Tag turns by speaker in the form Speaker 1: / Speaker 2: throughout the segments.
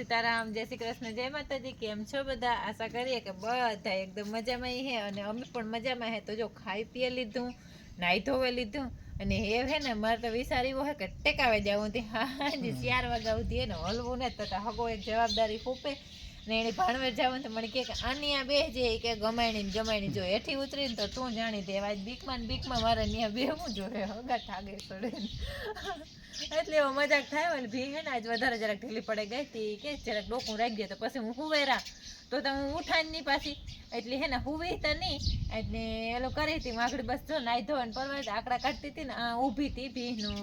Speaker 1: સીતારામ, જય શ્રી કૃષ્ણ, જય માતાજી। કેમ છો બધા? આશા કરીએ કે બધા એકદમ મજામાં હે અને અમે પણ મજામાં હે। તો જો ખાઈ પીએ લીધું, નાઈ ધોવે લીધું અને એ હે ને મારે તો વિચાર એવો હે કે ટેકાવે જાવું હતી હાજી 4 વાગ્યા સુધી એને હલવું ને તો હગો એક જવાબદારી ફૂપે ને એને ભાણવેર જવાનું તો મને કે આની આ બેહજે કે ગમાણી જો હેઠી ઉતરીને તો તું જાણી દે આજ બીકમાં મારે ત્યાં બેહવું જોઈએ હગા ઠાગે ચડે એટલે એવો મજાક થાય ને ભી હે ને આજ વધારે જરાક ઢીલી પડે ગઈ હતી કે જરાક ડોકું રાખી દે તો પછી હું હુવેરા તો હું ઉઠાણ નહીં પાછી એટલે હે ને હુવી તો નહીં એટલે એલો કરી હતી આગળ બસ જો નાઈ ધોઈને પરવાય આકડા કાઢતી હતી ને ઊભી હતી ભીનું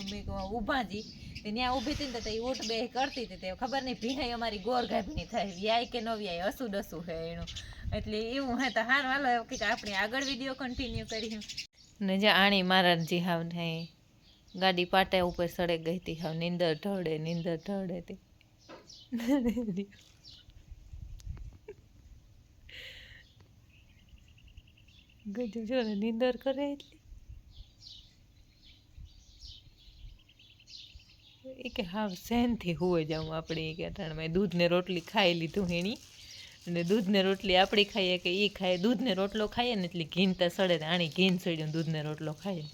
Speaker 1: ઊભાજી ત્યાં ઊભી હતી ને તો એ ઊઠ બે કરતી હતી તે ખબર નહીં ભીહાઈ અમારી ગોર ગાભની થાય વ્યાય કે ન વ્યાય હસું ડસું હે એનું એટલે એવું હે તો હાર હાલો કંઈક આપણે આગળ વિડીયો કન્ટિન્યુ કર્યું ને જે આણી મારા જી હાવ નહીં ગાડી પાટા ઉપર સડે ગઈ હતી હાવ નીંદર ઢળે હતી ગજબ જો ને નીંદર કરે એટલી એ કે હાવ સહેનથી હુવે જાઉં આપણે એ કે અટાણમાં દૂધ ને રોટલી ખાઈ લીધું હેણી અને દૂધ ને રોટલી આપણી ખાઈએ કે એ ખાય દૂધ ને રોટલો ખાઈએ ને એટલે ઘીન તો સડે આણી ઘીન સડ્યું દૂધ ને રોટલો ખાઈએ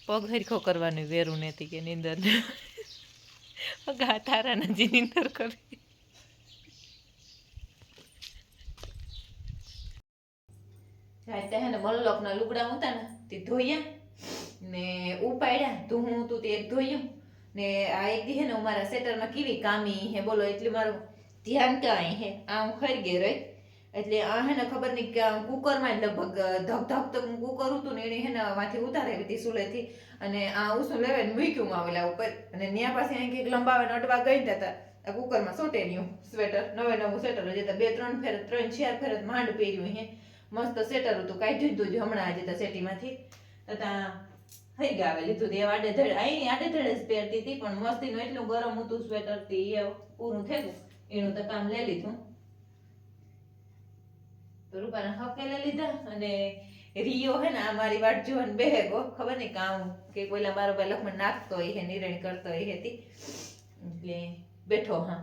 Speaker 1: પગ હરખો કરવાનું વેરું નથી કે નીંદર ગા તારા નજી નીંદર કરે હે ને મલ્લોકના લુગડા હતા ને તે ધોયા ને ઉપાડ્યા તું તે એક ધોયું ને આ એક દી હે ને મારા સેટરમાં કેવી કામી હે બોલો એટલે મારું ધ્યાન કાંઈ હે આ હું ખરી રહી એટલે આ હે ને ખબર નહીં કે કુકરમાં લગભગ ધક તો કુકર હતું ને એને હે ને માંથી ઉતારેલી હતી સુલેથી અને આ ઉસું લેવાને મૂક્યું આવેલા ઉપર અને ત્યાં પાસે અહીં કંઈક લંબાવે અટવા ગઈ હતા આ કુકરમાં સોટેર્યું સ્વેટર નવું સ્વેટર હજી તો 3-4 ફેર માંડ પહેર્યું હે મસ્ત સેટર હતું કાઢ્યું હતું હમણાં આજે તો સેટીમાંથી તથા થઈ ગયા લીધું તે આડેધડે જ પહેરતી હતી પણ મસ્તીનું એટલું ગરમ હતું સ્વેટર થી એ પૂરું થયું એનું તો કામ લઈ લીધું તો રૂપાના હકે લઈ લીધા અને રિયો હે ને આ મારી વાટ જોવાનું બેહે ગો ખબર નહીં કામ કે કોઈલા મારો ભાઈ લખમણ નાખતો હોય હે નિર્ણય કરતો હોય હતી એટલે બેઠો હા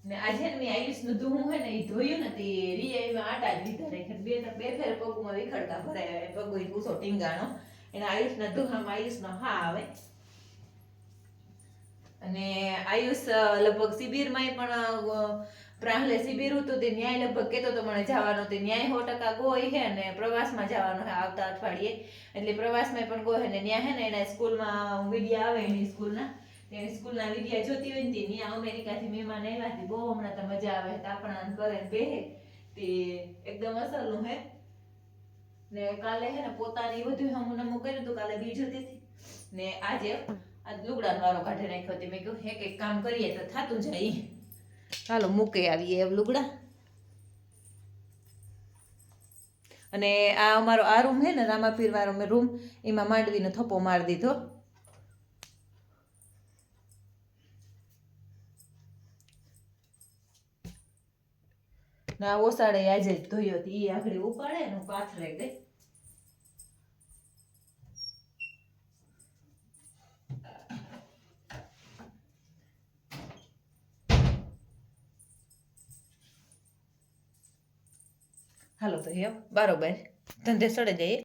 Speaker 1: ને આજે ને મેં આયુષનું ધૂવું હે ને એ ધોયું નથી રિયા એમાં આટા જ લીધા રાખે બે ફેર પગમાં વિખડતા ભરાય પગો પૂછો ટીંગાણો એના આયુષના ધૂવામાં આયુષનો હા આવે અને આયુષ લગભગ શિબિરમાં પણ પ્રાહલે શિબિર હતું તે ન્યાય લગભગ કહેતો તો મને જવાનો તે ન્યાય 100% ગોય હે ને પ્રવાસમાં જવાનો હે આવતા અઠવાડિયે એટલે પ્રવાસમાં પણ ગોય ને ન્યા હે ને એના સ્કૂલમાં વિડિયા આવે એની સ્કૂલના તેની સ્કૂલના વિડિયા જોતી હોય ને ત્યાં અમેરિકાથી મહેમાન આવ્યા હતી બહુ હમણાં તો મજા આવે તાપણા કરે ને બેહે તે એકદમ અસરનું હે ને કાલે હે ને પોતાની બધું હમું કર્યું હતું કાલે બીજું હતી ને આજે આજ લુગડાનો વારો કાઢી નાખ્યો હતી મેં કહ્યું હે કંઈક કામ કરીએ તો થાતું જાય ચાલો મૂકે આવીએ એમ લુગડા અને આ અમારો આ રૂમ હે ને રામાપીર વાળો મેં રૂમ એમાં માંડવીનો થપ્પો મારી દીધો ના ઓસાડે આજે જ ધોયો હતી એ આગળ ઉપાડે ને પાથરે ગઈ હાલો તો હે બરોબર ધંધે સડે જાય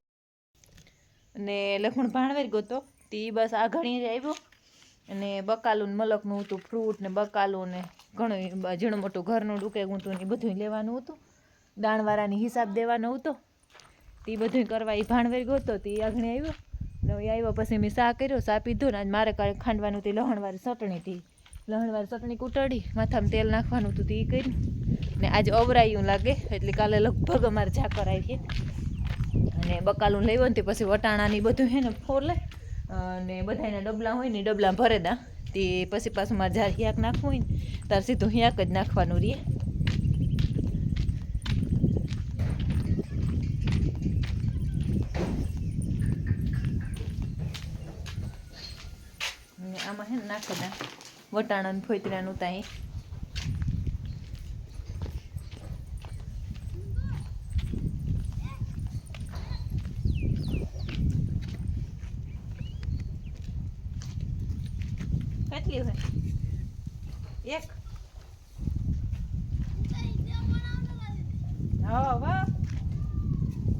Speaker 1: અને લખમણ ભાણવેર ગયો તે બસ આ ઘણી જ આવ્યો અને બકાલું મલકનું હતું ફ્રૂટ ને બકાલું ને ઘણું ઝીણું મોટું ઘરનું ડૂકેગું હતું ને બધું લેવાનું હતું દાણવાળાની હિસાબ દેવાનો હતો તે બધું કરવા એ ભાણવેર ગયો તો તે આગળ આવ્યો ને આવ્યો પછી મેં શા કર્યો શા પીધો ને મારે કાંઈ ખાંડવાનું હતી લહણવાળી ચટણી કૂટડી માથામાં તેલ નાખવાનું હતું તે એ કર્યું ને આજે અવરાયું લાગે એટલે કાલે લગભગ અમારે ઝાકર આવી અને બકાલું લેવો ને તે પછી વટાણાની બધું હે ને ફોલે અને બધાના ડબલા હોય ને ડબલા ભરે દા તે પછી પાછું મારે જ્યારે હિયાક નાખવું હોય ને ત્યારે સીધું હિયાક જ નાખવાનું રહે આમાં હે ને નાખી દા વટાણાનું ફોતરાનું ત્યાં કેટલી હોય એક હા વાહ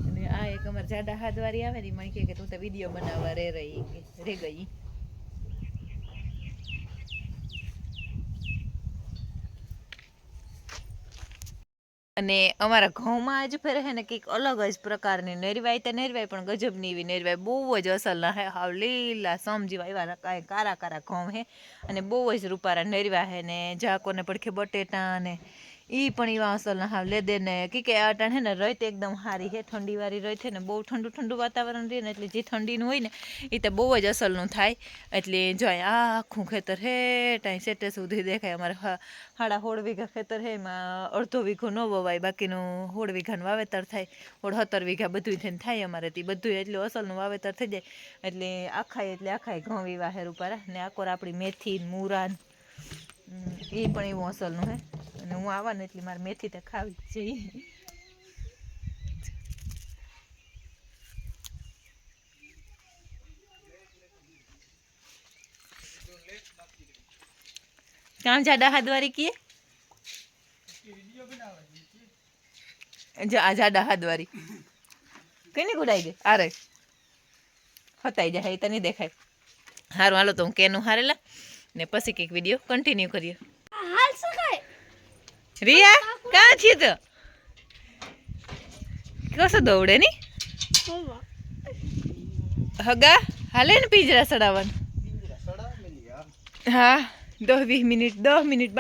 Speaker 1: અને આ એક અમાર જાડા હાથવાળી આવે ને મને કે તું તો વિડીયો બનાવવા રે ગઈ અને અમારા ઘઉંમાં જ ફેરે હે ને કંઈક અલગ જ પ્રકારની નેરવાય તો નેરવાય પણ ગજબની એવી નેરવાય બહુ જ અસલના હે હાવ લીલા સમજીવા એવા કાંઈ કારા કારા ઘઉં હે અને બહુ જ રૂપારા નેરવા હે ને જાકોને પડખે બટેટા ને એ પણ એવા અસલના હાવ લેદે ને કે અટાણ હે ને રત એકદમ સારી હે ઠંડીવાળી રત છે ને બહુ ઠંડુ ઠંડુ વાતાવરણ રહે ને એટલે જે ઠંડીનું હોય ને એ તો બહુ જ અસલનું થાય એટલે જો આ આખું ખેતર હે ટાઈ સેટે સુધી દેખાય અમારે 16.5 વીઘા ખેતર હે એમાં અડધો વીઘો ન વવાય બાકીનું 16 વીઘાનું વાવેતર થાય 17 વીઘા બધું થઈને થાય અમારે તે બધું એટલું અસલનું વાવેતર થઈ જાય એટલે આખાય ઘઉં એવા હે રૂપારા ને આકોર આપણી મેથી મૂરાન એ પણ એવું અસલનું હે અને હું આવા ને એટલે મારે મેથી તો ખાવી જ જોઈએ કામ જાડા હાથવાળી કીએ આ જાડા હાથવાળી કઈ ગુડાઈ ગઈ આ રે હતાઈ જાય એ તો નહીં દેખાય સારું હાલો તો હું કેનું હારેલા ને પછી કંઈક વિડીયો કન્ટિન્યુ કરીએ રિયા કાં છે તો કશું દોડે ની હગા હાલે ને પિંજરા સડાવવાનું હા 10 મિનિટ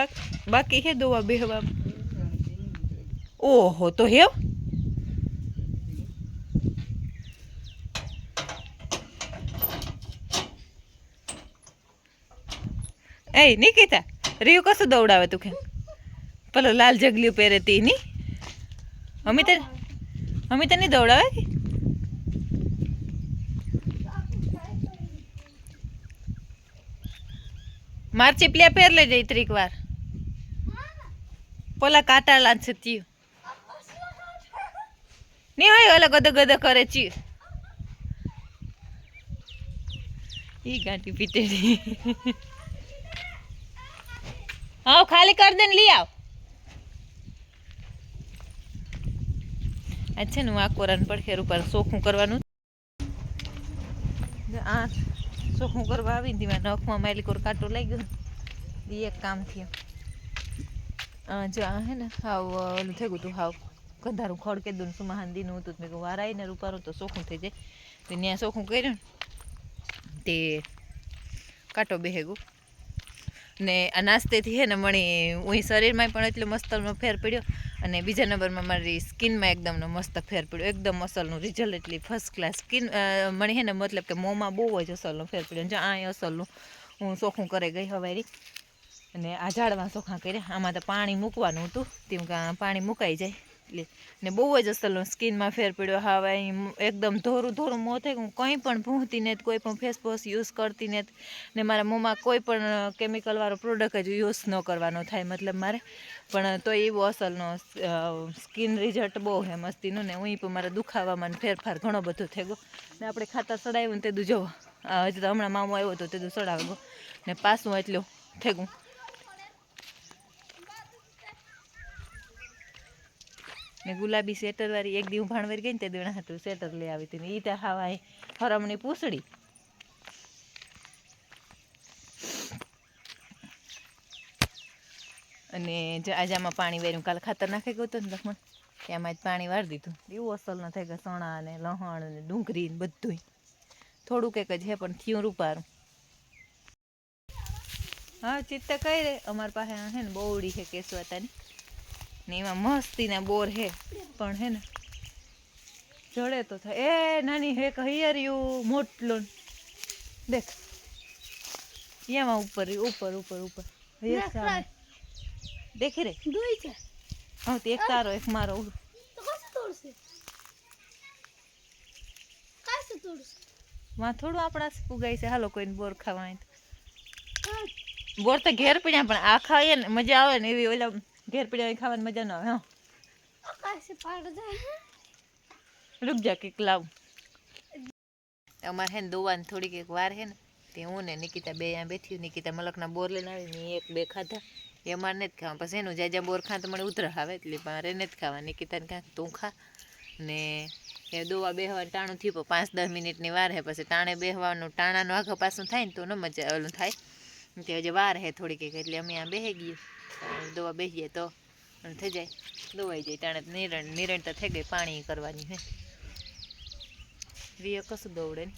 Speaker 1: બાકી છે દોવા બેહવા ઓહો તો હેવ એ નિકિતા રિયુ કશું દौડાવે તું કે પેલો લાલ જગલીઓ પહેરે તી ની અમે તો નહીં દौડાવે કે માર ચીપલિયા પહેર લેજે 3 વાર પેલા કાંટા લાંચ ચીયું નહીં હોય ઓલા ગદ કરે ચીયું ઈ ગાંઠી પીટેડી હા ખાલી કર દે ને લઈ આવ અચ્છા ને આ કોરાન પડખેર ઉપર સોખું કરવાનું આ સોખું કરવા આવી ને નખમાં માયલી કોર કાંટો લાગ્યો એ એક કામ થયું જો આ હે ને હાવ ઓલું થઈ ગયું તું હાવ ગંધારું ખડ કે દઉં સુમાહાન દીનું હતું મેં કહું વાર આવીને રૂપારું તો સોખું થઈ જાય તો ત્યાં સોખું કર્યું તે કાંટો બેહે ગયું ને આ નાસ્તેથી હે ને મણી હું શરીરમાં પણ એટલો મસ્તનો ફેર પડ્યો અને બીજા નંબરમાં મારી સ્કિનમાં એકદમનો મસ્ત ફેર પડ્યો એકદમ અસલનું રિઝલ્ટ એટલી ફર્સ્ટ ક્લાસ સ્કિન મણી હે ને મતલબ કે મોંમાં બહુ જ અસલનો ફેર પડ્યો જો આ અસલનું હું ચોખ્ખું કરે ગઈ હવારી અને આ ઝાડમાં ચોખ્ખા કર્યા આમાં તો પાણી મૂકવાનું હતું તેમ કે પાણી મુકાઈ જાય એટલે ને બહુ જ અસલનો સ્કિનમાં ફેર પડ્યો હવે એકદમ ધોરું મોં થઈ હું કંઈ પણ ભૂંતી ને કોઈ પણ ફેસ વોશ યુઝ કરતી ને ને મારા મોંમાં કોઈ પણ કેમિકલવાળો પ્રોડક્ટ જ યુઝ ન કરવાનો થાય મતલબ મારે પણ તો એવો અસલનો સ્કિન રિઝલ્ટ બહુ હે મસ્તીનું ને હું પણ મારા દુખાવામાં ફેરફાર ઘણો બધો થઈ ગયો ને આપણે ખાતર સડાવ્યું ને તેદું જોવો હજી તો હમણાં મામો આવ્યો હતો તેદું સડાવી ગયો ને પાછું એટલું થઈ ગયું ને ગુલાબી સ્વેટરવાળી એક દી હું ભાણવર ગઈ ને તે દેણા હતું સ્વેટર લઈ આવી હતી ને એ તો હાવા હરમની પૂછડી અને આજે આમાં પાણી વાર્યું કાલે ખાતર નાખી ગયું હતું ને લખમણ એમાં જ પાણી વાળી દીધું એવું અસલ ન થઈ ગયા સણા ને લહણ ને ડુંગળી ને બધું થોડુંક એક જ હે પણ થયું રૂપારું હા ચિત્તા કઈ રે અમારી પાસે હે ને બોવડી છે કેસવાતાની ને એમાં મસ્તીના બોર હે પણ હે ને જડે તો થાય એ નાની હે હૈયર્યું મોટલો દેખ એમાં ઉપર દેખી રે હા તે એક તારો એક મારો માં થોડું આપણા પુગાઈ છે હાલો કોઈને બોર ખાવા બોર તો ઘેર પીડ્યા પણ આ ખાઈએ ને મજા આવે ને એવી ઓલા ઘેર પીડ્યા ખાવાની મજા ન આવે હા રૂક જા કંઈક લાવ અમારે હે ને દોવાની થોડીક એક વાર હે ને તે હું ને નિકિતા બે અહીંયા બેઠી. નિકિતા મલકના બોર લઈને આવીને એક બે ખાધા. એ અમારે નથી ખાવા. પછી એનું જ્યાં બોર ખા તો મને ઉધરા આવે એટલે મારે નથી ખાવા. નિકિતાને ક્યાંક તું ખા. ને એ દોવા બેહવાનું ટાણું થયું 5-10 મિનિટની વાર હે. પછી ટાણે બેહવાનું ટાણાનું આખો પાછું થાય ને તો ન મજા ઓલું થાય. તે હજી વાર હે થોડીક એટલે અમે આ બેસી ગયું દોવા બેસી જાય તો થઈ જાય દોવાઈ જાય. ટાણે નિરણતા થઈ ગઈ પાણી કરવાની હે. રિયા કશું દોવડે ને.